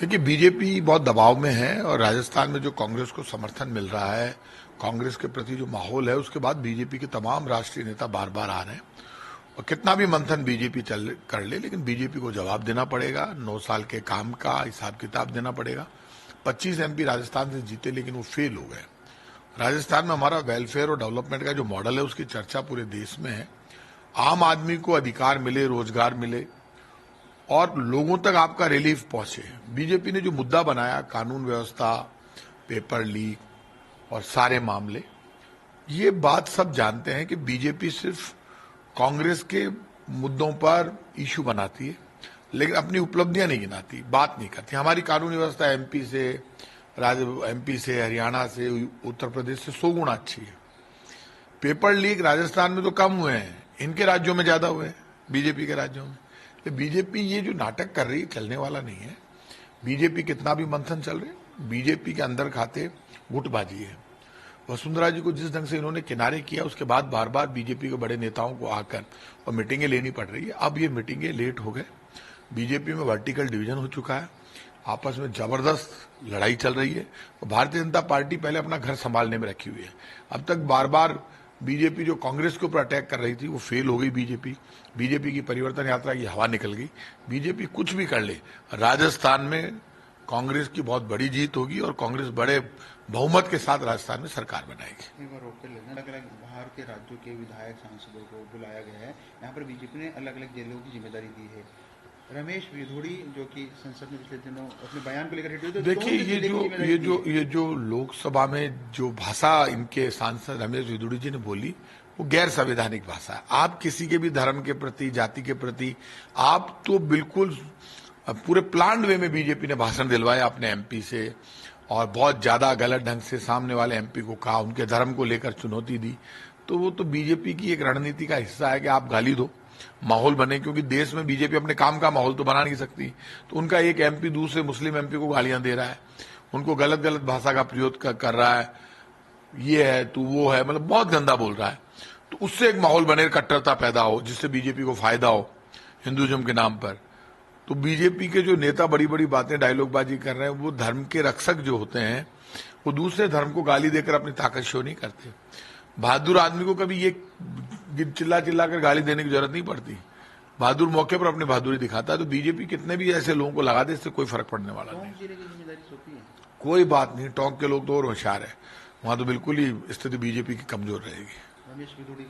देखिए, बीजेपी बहुत दबाव में है और राजस्थान में जो कांग्रेस को समर्थन मिल रहा है, कांग्रेस के प्रति जो माहौल है, उसके बाद बीजेपी के तमाम राष्ट्रीय नेता बार बार आ रहे हैं। और कितना भी मंथन बीजेपी चल कर ले, लेकिन बीजेपी को जवाब देना पड़ेगा। 9 साल के काम का हिसाब किताब देना पड़ेगा। 25 एमपी राजस्थान से जीते, लेकिन वो फेल हो गए। राजस्थान में हमारा वेलफेयर और डेवलपमेंट का जो मॉडल है, उसकी चर्चा पूरे देश में है। आम आदमी को अधिकार मिले, रोजगार मिले और लोगों तक आपका रिलीफ पहुंचे। बीजेपी ने जो मुद्दा बनाया, कानून व्यवस्था, पेपर लीक और सारे मामले, ये बात सब जानते हैं कि बीजेपी सिर्फ कांग्रेस के मुद्दों पर इशू बनाती है, लेकिन अपनी उपलब्धियां नहीं गिनाती, बात नहीं करती। हमारी कानून व्यवस्था एमपी से, हरियाणा से, उत्तर प्रदेश से 100 गुना अच्छी है। पेपर लीक राजस्थान में तो कम हुए हैं, इनके राज्यों में ज्यादा हुए हैं, बीजेपी के राज्यों में। तो बीजेपी ये जो नाटक कर रही है, चलने वाला नहीं है। बीजेपी कितना भी मंथन चल रहे, बीजेपी के अंदर खाते गुटबाजी है। वसुंधरा जी को जिस ढंग से इन्होंने किनारे किया, उसके बाद बार बार बीजेपी के बड़े नेताओं को आकर और मीटिंगें लेनी पड़ रही है। अब ये मीटिंगें लेट हो गए। बीजेपी में वर्टिकल डिवीजन हो चुका है, आपस में जबरदस्त लड़ाई चल रही है। और भारतीय जनता पार्टी पहले अपना घर संभालने में रखी हुई है। अब तक बार बार बीजेपी जो कांग्रेस के ऊपर अटैक कर रही थी, वो फेल हो गई। बीजेपी की परिवर्तन यात्रा की हवा निकल गई। बीजेपी कुछ भी कर ले, राजस्थान में कांग्रेस की बहुत बड़ी जीत होगी और कांग्रेस बड़े बहुमत के साथ राजस्थान में सरकार बनाएगी। अलग अलग बाहर के राज्यों के विधायक सांसदों को बुलाया गया है। यहाँ पर बीजेपी ने अलग अलग जेलों की जिम्मेदारी दी है। रमेश विधुड़ी जो कि संसद में पिछले दिनों अपने बयान को लेकर हिट हुए थे। देखिए, ये जो लोकसभा में जो भाषा इनके सांसद रमेश विधुड़ी जी ने बोली, वो गैर संवैधानिक भाषा है। आप किसी के भी धर्म के प्रति, जाति के प्रति, आप तो बिल्कुल पूरे प्लान्ड वे में बीजेपी ने भाषण दिलवाया अपने एमपी से और बहुत ज्यादा गलत ढंग से सामने वाले एमपी को कहा, उनके धर्म को लेकर चुनौती दी। तो वो तो बीजेपी की एक रणनीति का हिस्सा है कि आप गाली दो, माहौल बने, क्योंकि देश में बीजेपी अपने काम का माहौल तो बना नहीं सकती। तो उनका एक एमपी दूसरे मुस्लिम एमपी को गालियां दे रहा है, उनको गलत गलत भाषा का प्रयोग कर रहा है, ये है तू वो है, मतलब बहुत गंदा बोल रहा है। तो उससे एक माहौल बने, कट्टरता पैदा हो, जिससे बीजेपी को फायदा हो हिंदुइज्म के नाम पर। तो बीजेपी के जो नेता बड़ी बड़ी बातें डायलॉगबाजी कर रहे हैं, वो धर्म के रक्षक जो होते हैं, वो दूसरे धर्म को गाली देकर अपनी ताकत शो नहीं करते। बहादुर आदमी को कभी ये चिल्ला चिल्ला कर गाली देने की जरूरत नहीं पड़ती। बहादुर मौके पर अपनी बहादुरी दिखाता है। तो बीजेपी कितने भी ऐसे लोगों को लगा दे, इससे कोई फर्क पड़ने वाला नहीं। कोई बात नहीं, टोंक के लोग तो और होशियार है, वहां तो बिल्कुल ही स्थिति बीजेपी की कमजोर रहेगी।